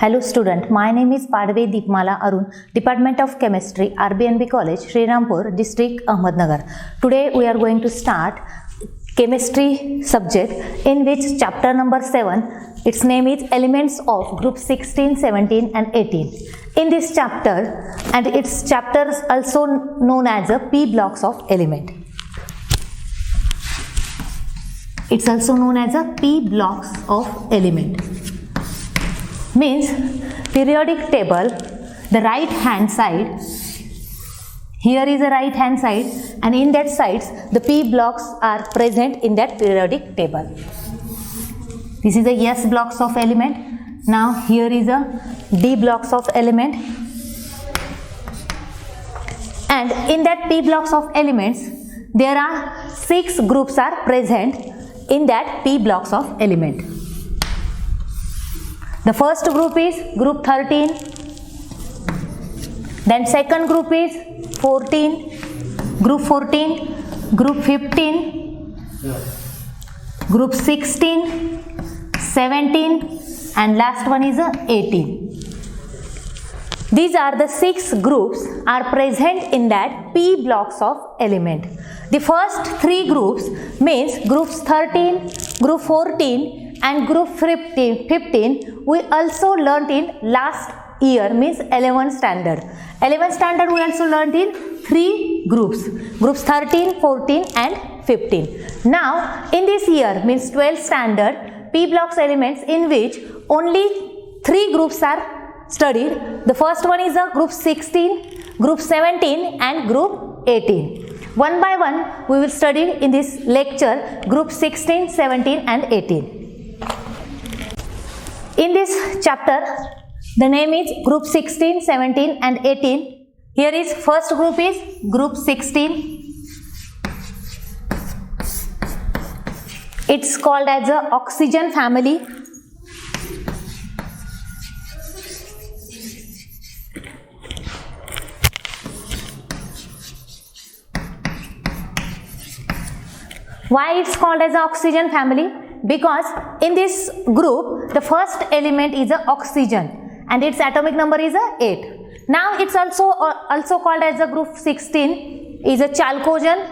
Hello student, my name is Padve Deepmala Arun, Department of Chemistry, RBNB College, Srirampur, District, Ahmednagar. Today we are going to start chemistry subject in which chapter number 7, its name is Elements of Group 16, 17 and 18. In this chapter, and its chapters also known as the P blocks of element. It's also known as a P blocks of element. Means periodic table, the right hand side, here is the right hand side, and in that sides the P blocks are present in that periodic table. This is the S blocks of element. Now here is a D blocks of element, and in that P blocks of elements there are 6 groups are present in that P blocks of element. The first group is group 13, then second group is 14, group 14, group 15, group 16, 17 and last one is 18. These are the 6 groups are present in that P blocks of element. The first 3 groups means groups 13, group 14 and group 15 we also learnt in last year, means 11th standard. 11th standard we also learnt in 3 groups, groups 13, 14 and 15. Now in this year, means 12th standard, P blocks elements in which only 3 groups are studied. The first one is a group 16, group 17 and group 18. One by one we will study in this lecture group 16, 17 and 18. In this chapter, the name is group 16, 17 and 18. Here is first group is group 16. It's called as a oxygen family. Why it's called as a oxygen family? Because in this group the first element is a oxygen and its atomic number is a 8. Now it's also called as a group 16 is a chalcogen.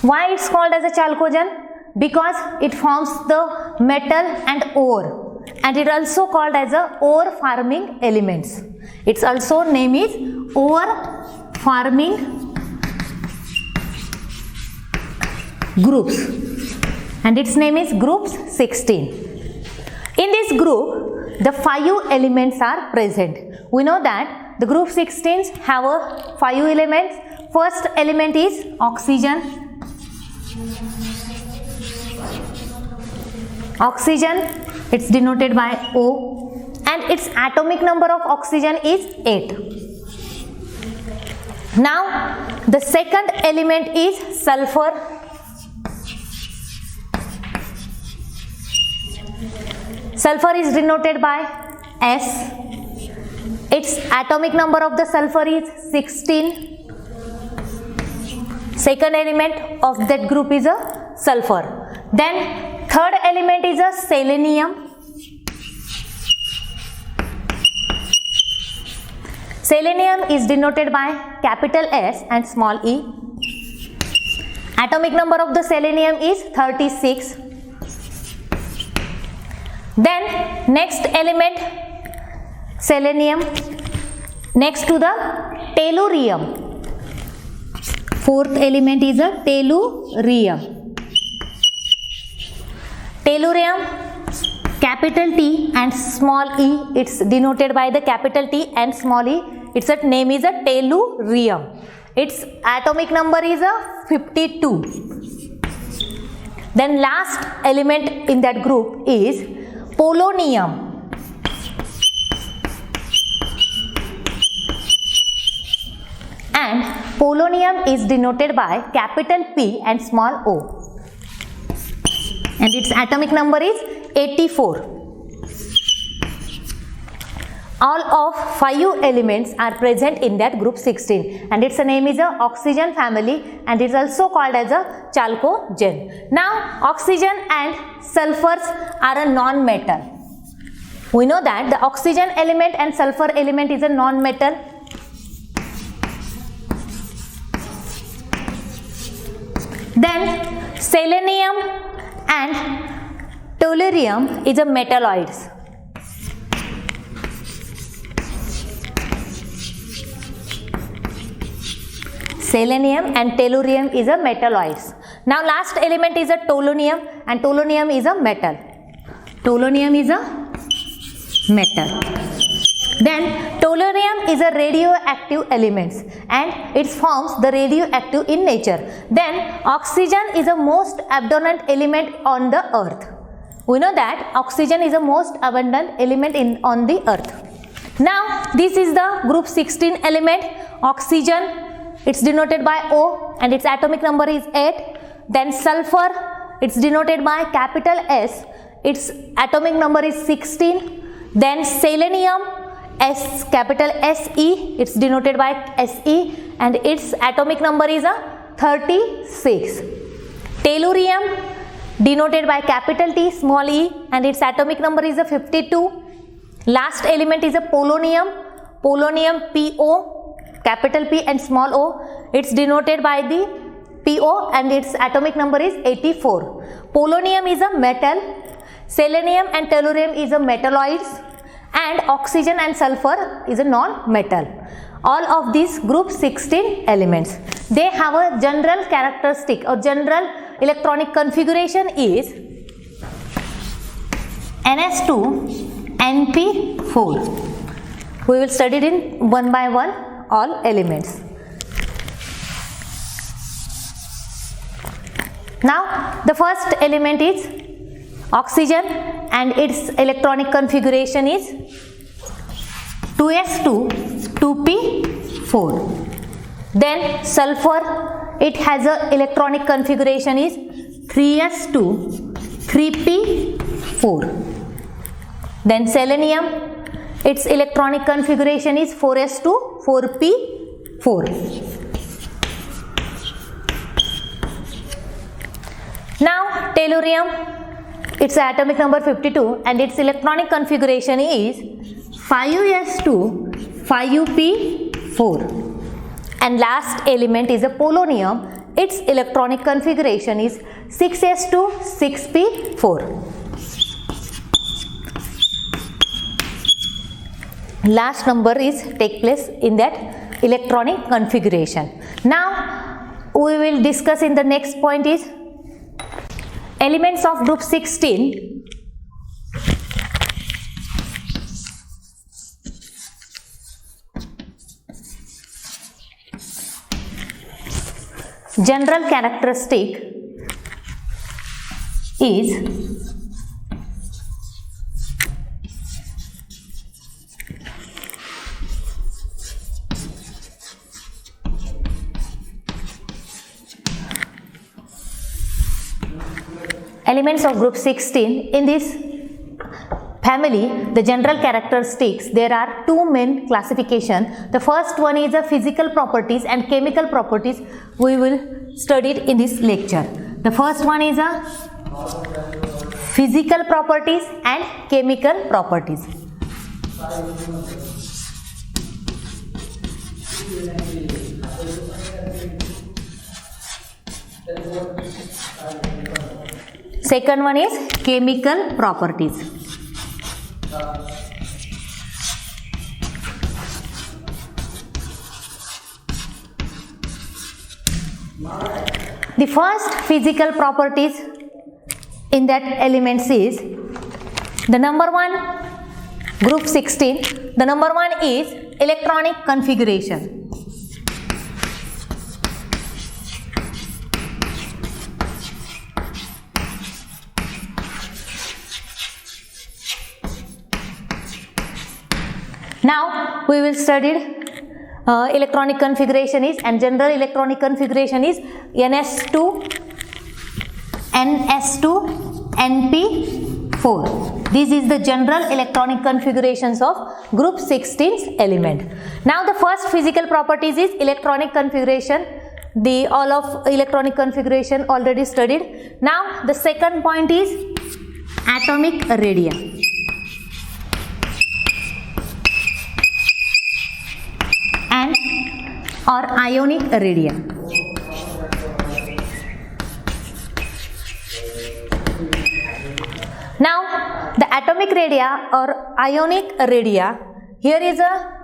Why it's called as a chalcogen? Because it forms the metal and ore, and it also called as a ore forming elements. Its also name is ore forming groups, and its name is groups 16. In this group the 5 elements are present. We know that the group 16s have a 5 elements. First element is oxygen. Oxygen, it's denoted by O, and its atomic number of oxygen is 8. Now the second element is sulfur. Sulfur is denoted by S. Its atomic number of the sulfur is 16. Second element of that group is a sulfur. Then third element is a selenium. Selenium is denoted by capital S and small e. Atomic number of the selenium is 36. Then next element selenium, next to the tellurium. Fourth element is a tellurium. Tellurium, capital T and small e, it's denoted by the capital T and small e. Its name is a tellurium. Its atomic number is a 52. Then last element in that group is polonium. And polonium is denoted by capital P and small o. And its atomic number is 84. all of 5 elements are present in that group 16, and its name is a oxygen family, and it is also called as a chalcogen. Now oxygen and sulfurs are a non-metal. We know that the oxygen element and sulfur element is a non-metal. Then selenium and tellurium is a metalloids. Selenium and tellurium is a metalloids. Now last element is a tolonium, and tolonium is a metal. Tolonium is a metal. Then tellurium is a radioactive element, and it forms the radioactive in nature. Then oxygen is the most abundant element on the earth. We know that oxygen is the most abundant element on the earth. Now this is the group 16 element, oxygen. It's denoted by O and its atomic number is 8. Then sulfur, it's denoted by capital S. Its atomic number is 16. Then selenium, S, capital SE, it's denoted by Se, and its atomic number is a 36. Tellurium, denoted by capital T, small e, and its atomic number is a 52. Last element is a polonium. Polonium, Po, capital P and small o, it's denoted by the Po, and its atomic number is 84. Polonium is a metal, selenium and tellurium is a metalloids, and oxygen and sulfur is a non-metal. All of these group 16 elements, they have a general characteristic or general electronic configuration is NS2NP4. We will study it in one by one all elements. Now the first element is oxygen, and its electronic configuration is 2s2 2p4. Then sulfur, it has a electronic configuration is 3s2 3p4. Then selenium, its electronic configuration is 4s2 4p4. Now tellurium, its atomic number 52 and its electronic configuration is 5s2 5p4. And last element is a polonium, its electronic configuration is 6s2 6p4. Last number is take place in that electronic configuration. Now we will discuss in the next point is elements of group 16. General characteristic is elements of group 16. In this family, the general characteristics, there are two main classification. The first one is the physical properties and chemical properties. We will study it in this lecture. The first one is a physical properties and chemical properties. Second one is chemical properties. The first physical properties in that elements is the number one, group 16. The number one is electronic configuration. Now we will study electronic configuration is, and general electronic configuration is NS2 NP4. This is the general electronic configurations of group 16 element. Now the first physical properties is electronic configuration. The all of electronic configuration already studied. Now the second point is atomic radii and or ionic radii. Now the atomic radii or ionic radii, here is a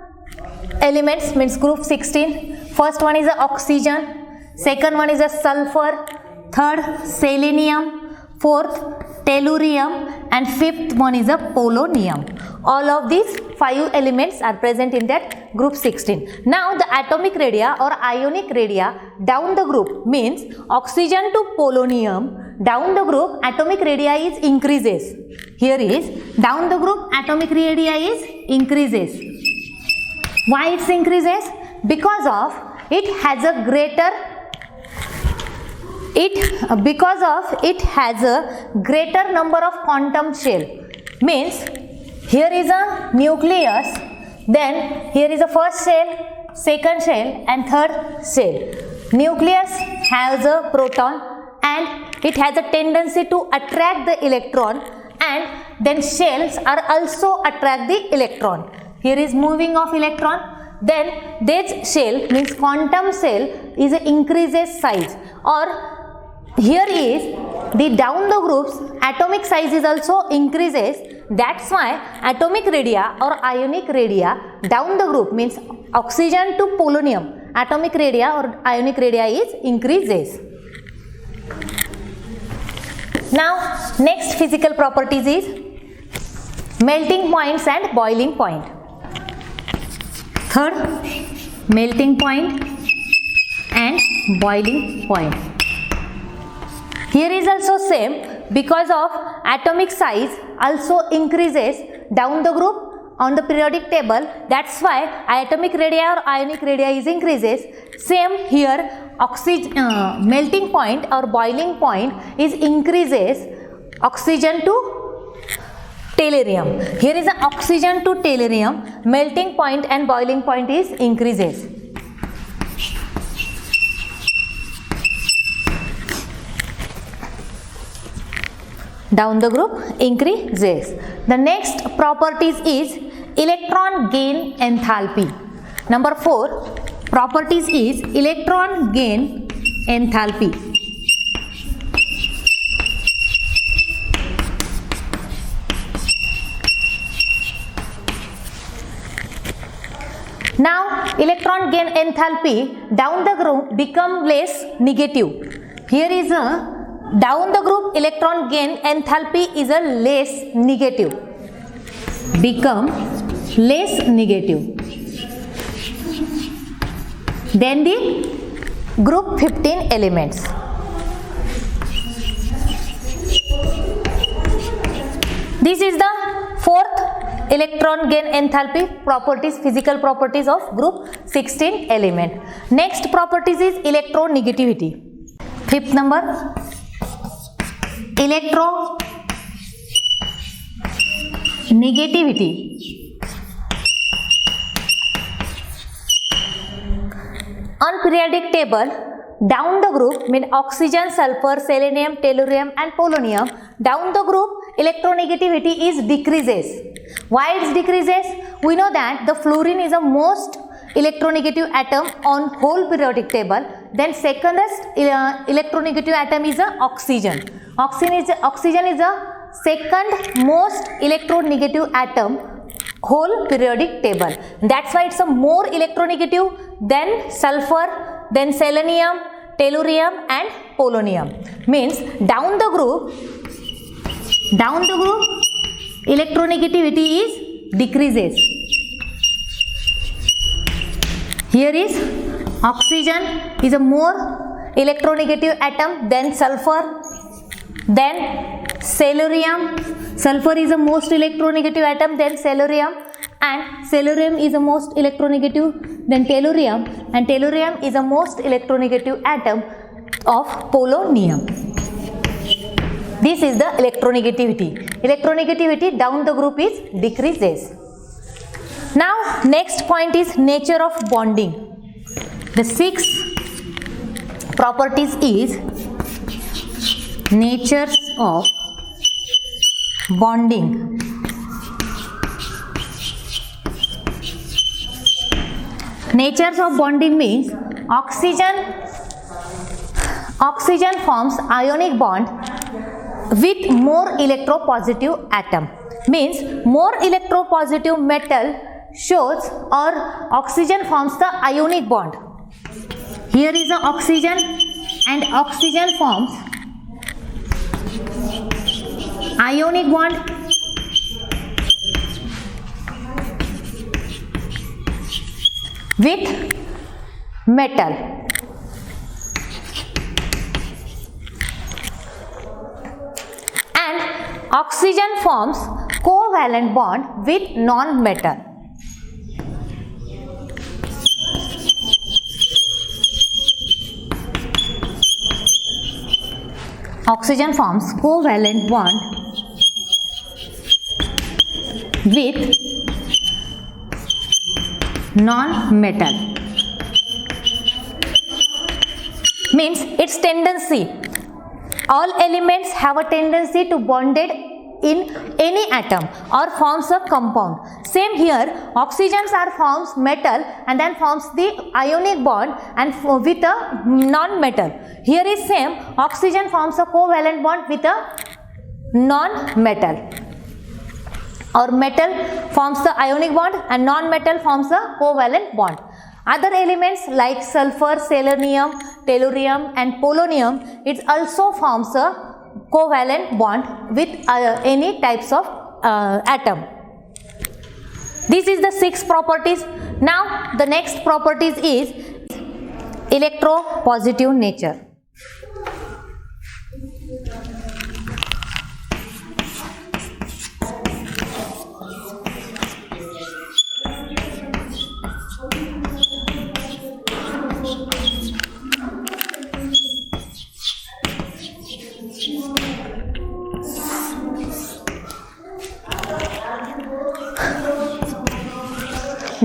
elements means group 16. First one is a oxygen, second one is a sulfur, third selenium, fourth tellurium, and fifth one is a polonium. All of these 5 elements are present in that group 16. Now the atomic radii or ionic radii down the group means oxygen to polonium. Down the group atomic radii is increases. Here is down the group atomic radii is increases. Why it increases? Because of it has a greater number of quantum shell. Means here is a nucleus, then here is a first shell, second shell and third shell. Nucleus has a proton and it has a tendency to attract the electron, and then shells are also attract the electron. Here is moving of electron, then this shell means quantum shell is increases size, or here is the down the groups atomic size is also increases. That's why atomic radii or ionic radii down the group means oxygen to polonium, atomic radii or ionic radii is increases. Now next physical properties is melting points and boiling point. Third, melting point and boiling point. Here is also same, because of atomic size also increases down the group on the periodic table. That's why atomic radii or ionic radii is increases. Same here, melting point or boiling point is increases oxygen to tellurium. Here is an oxygen to tellurium, melting point and boiling point is increases. Down the group increases. The next properties is electron gain enthalpy. Number 4 properties is electron gain enthalpy. Now electron gain enthalpy down the group become less negative. Here is a down the group electron gain enthalpy is a less negative, become less negative than the group 15 elements. This is the fourth electron gain enthalpy properties, physical properties of group 16 element. Next properties is electronegativity. Fifth number, electronegativity. On periodic table, down the group mean oxygen, sulfur, selenium, tellurium and polonium. Down the group electronegativity is decreases. Why it decreases? We know that the fluorine is the most electronegative atom on whole periodic table. Then secondest electronegative atom is a oxygen. Oxygen is the second most electronegative atom whole periodic table. That's why it's a more electronegative than sulfur, then selenium, tellurium and polonium. Means down the group electronegativity is decreases. Here is oxygen is a more electronegative atom than sulfur, then selenium. Sulfur is the most electronegative atom than selenium, and selenium is the most electronegative than tellurium, and tellurium is the most electronegative atom of polonium. This is the electronegativity. Electronegativity down the group is decreases. Now next point is nature of bonding. The 6 properties is natures of bonding. Natures of bonding means oxygen forms ionic bond with more electropositive atom. Means more electropositive metal shows or oxygen forms the ionic bond. Here is the oxygen and oxygen forms ionic bond with metal. And oxygen forms covalent bond with non-metal. Oxygen forms covalent bond with non-metal. Means its tendency. All elements have a tendency to bonded in any atom or forms a compound. Same here, oxygens are forms metal and then forms the ionic bond and with a non-metal. Here is same, oxygen forms a covalent bond with a non-metal. Or metal forms the ionic bond and non-metal forms a covalent bond. Other elements like sulfur, selenium, tellurium and polonium, it also forms a covalent bond with any types of atom. This is the 6 properties. Now the next properties is electropositive nature.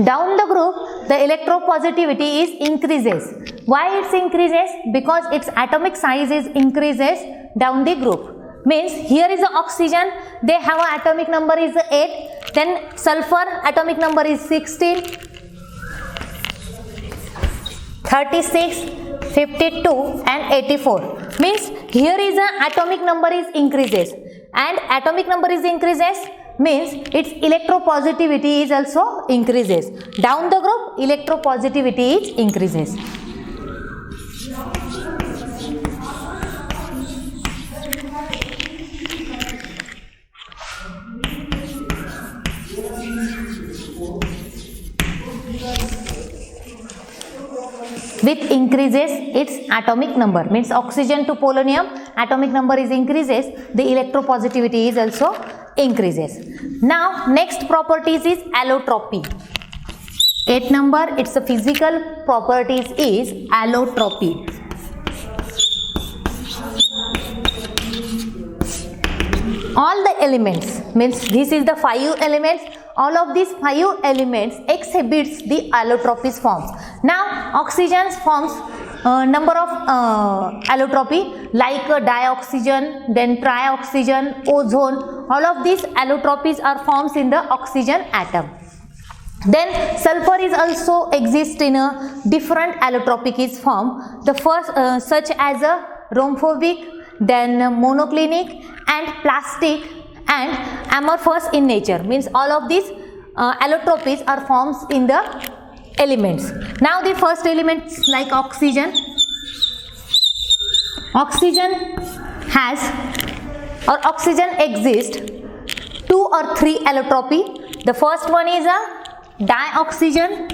Down the group, the electropositivity is increases. Why it increases? Because its atomic size is increases down the group. Means here is the oxygen, they have an atomic number is 8, then sulfur atomic number is 16, 36, 52 and 84. Means here is an atomic number is increases, and atomic number is increases means its electropositivity is also increases. Down the group, electropositivity is increases. With increases its atomic number, means oxygen to polonium atomic number is increases, the electropositivity is also increases. Now next properties is allotropy. 8 number, its physical properties is allotropy. All the elements, means this is the 5 elements, all of these 5 elements exhibits the allotropy forms. Now oxygen forms number of allotropy like dioxygen, then trioxygen, ozone, all of these allotropies are forms in the oxygen atom. Then sulfur is also exist in a different allotropic is form. The first such as a rhomboic, then monoclinic and plastic and amorphous in nature, means all of these allotropies are forms in the elements. Now the first elements like oxygen. Oxygen has or oxygen exists 2 or 3 allotropy. The first one is a dioxygen,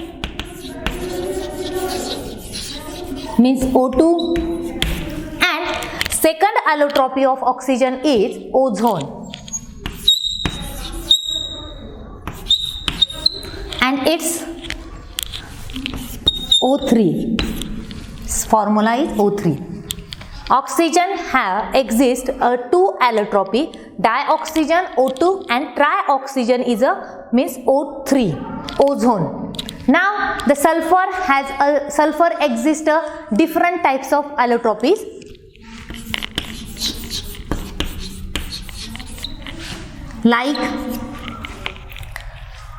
means O2, and second allotropy of oxygen is ozone. And its O3, its formula is O3. Oxygen exist 2 allotropy, dioxygen O2 and trioxygen is means O3, ozone. Now the sulfur exists different types of allotropies. Like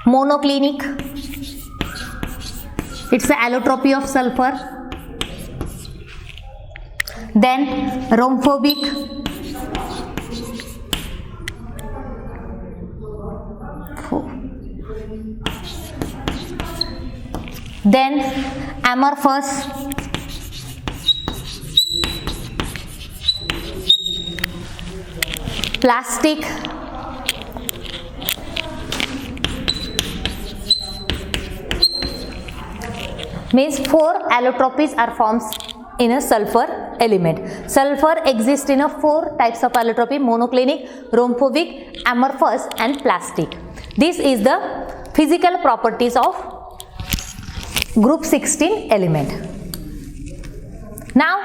monoclinic, it's the allotropy of sulfur. Then rhombopic, then amorphous, plastic, means 4 allotropies are formed in a sulfur element. Sulfur exists in 4 types of allotropy: monoclinic, rhombopic, amorphous and plastic. This is the physical properties of group 16 element. Now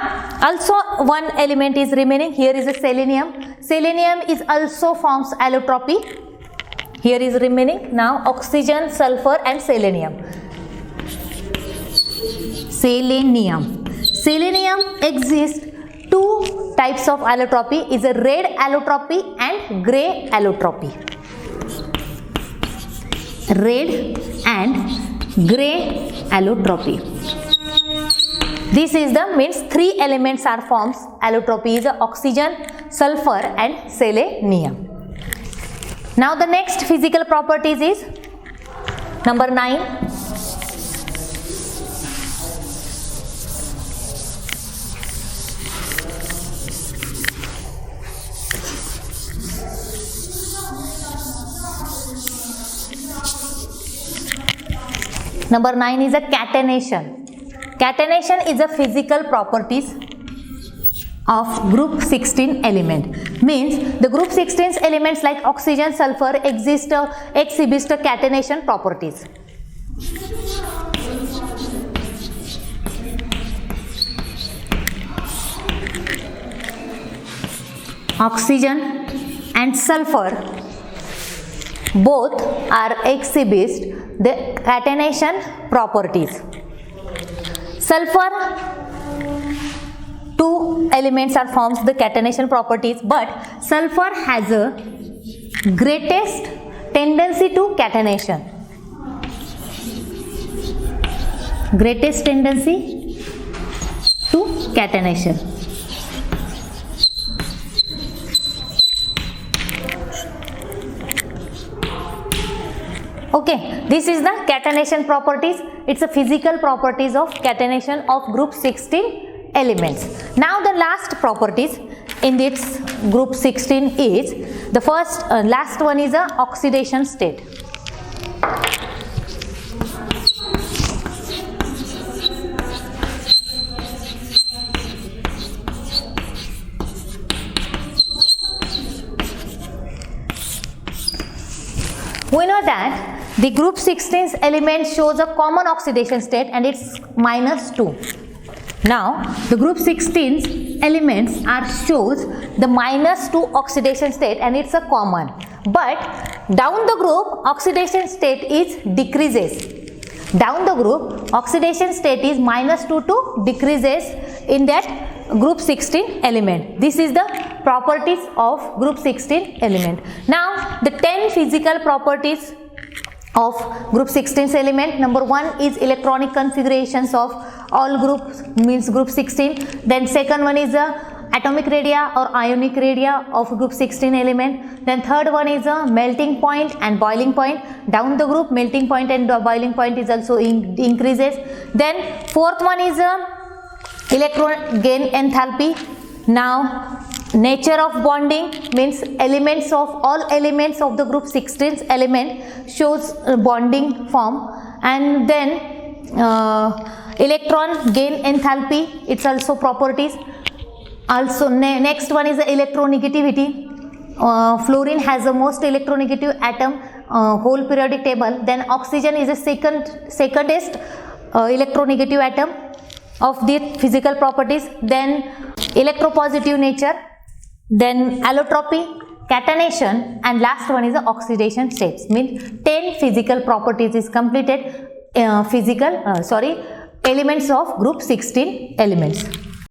also one element is remaining. Here is a selenium. Selenium is also forms allotropy. Here is remaining. Now oxygen, sulfur and selenium. Selenium exists 2 types of allotropy, is a red allotropy and grey allotropy. Red and grey allotropy. This is the means 3 elements are forms allotropy is oxygen, sulfur and selenium. Now the next physical properties is number 9. Number 9 is a catenation. Catenation is a physical properties of group 16 element. Means the group 16 elements like oxygen, sulfur exhibit catenation properties. Oxygen and sulfur both are exhibit the catenation properties. Sulfur, 2 elements are forms the catenation properties, but sulfur has a greatest tendency to catenation. Greatest tendency to catenation. Okay, this is the catenation properties. It's a physical properties of catenation of group 16 elements. Now the last properties in this group 16 is the last one is a oxidation state. We know that the group 16 element shows a common oxidation state and it's -2. Now the group 16 elements are shows the -2 oxidation state and it's a common, but down the group oxidation state is decreases. Down the group oxidation state is -2 to decreases in that group 16 element. This is the properties of group 16 element. Now the 10 physical properties of group 16 element. Number 1 is electronic configurations of all groups, means group 16. Then second one is atomic radii or ionic radii of group 16 element. Then third one is a melting point and boiling point. Down the group melting point and boiling point is also increases. Then fourth one is electron gain enthalpy. Now nature of bonding, means elements of all elements of the group 16 element shows bonding form. And then electron gain enthalpy, it's also properties. Also next one is the electronegativity. Fluorine has the most electronegative atom whole periodic table. Then oxygen is the secondest electronegative atom of the physical properties. Then electropositive nature, Then allotropy, catenation, and last one is the oxidation states. Means 10 physical properties is completed. Elements of group 16 elements.